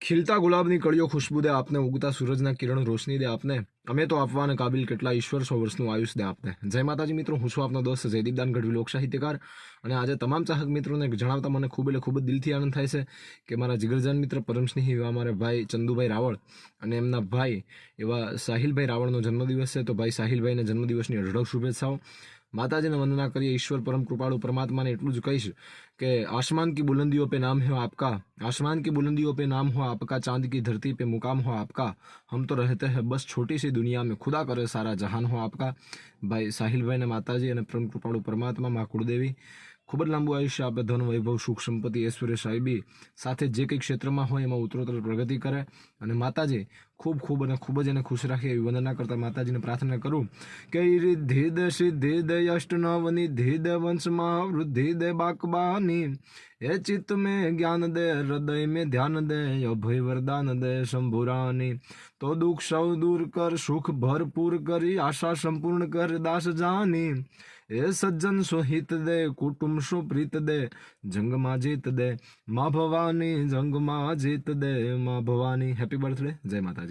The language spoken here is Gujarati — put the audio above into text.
ખીલતા ગુલાબની કળીઓ ખુશ્બુ દે આપને, ઉગતા સૂરજના કિરણ રોશની દે આપને, અમે તો આપવાને કાબિલ કેટલા ઈશ્વર 100 વર્ષનું આયુષ દે આપને। જય માતાજી મિત્રો, હું છું આપનો દોસ્ત જયદીપદાન ગઢવી, લોક સાહિત્યકાર। અને આજે તમામ ચાહક મિત્રોને જણાવતા મને ખૂબ એટલે ખૂબ જ દિલથી આનંદ થાય છે કે મારા જીગરજાન મિત્ર પરમ સ્નેહી એવા અમારા ભાઈ ચંદુભાઈ રાવળ અને એમના ભાઈ એવા સાહિલભાઈ રાવળનો જન્મદિવસ છે। તો ભાઈ સાહિલભાઈને જન્મદિવસની અઢળક શુભેચ્છાઓ। माताजी ने वंदना करिए। ईश्वर परम कृपालु परमात्मा ने एटलू ज कहीश कि आसमान की बुलंदियों पे नाम है आपका, आसमान की बुलंदियों पे नाम हो आपका, चांद की धरती पे मुकाम हो आपका, हम तो रहते हैं बस छोटी सी दुनिया में, खुदा करे सारा जहान हो आपका। भाई साहिल भाई ने माताजी और परम कृपालु परमात्मा माँ कुलदेवी खूब ज लांबू आयुष्य आपे, धन वैभव सुख संपत्ति ऐश्वर्य साहिबी સાથે જે કંઈ ક્ષેત્રમાં હોય એમાં ઉત્તરોત્તર પ્રગતિ કરે અને માતાજી ખૂબ ખૂબ અને ખૂબ જ એને ખુશ રાખે એવી વંદના કરતા માતાજીને પ્રાર્થના કરું કે રિદ્ધિ દે સિદ્ધિ દે અષ્ટનવની ધિ દે વંશમાં વૃદ્ધિ દે બાકબાની, એ ચિત્ત में ज्ञान दे हृदय में ध्यान दे, अभय वरदान दे शंभुरानी, तो दुख सब दूर कर सुख भरपूर करी, आशा संपूर्ण कर दास जानी, ए सज्जन सो हित दे कुटुंब सो प्रीत दे, जंग मां जीत दे माँ भवानी, जंग मां जीत दे माँ भवानी। हैप्पी बर्थडे, जय माता।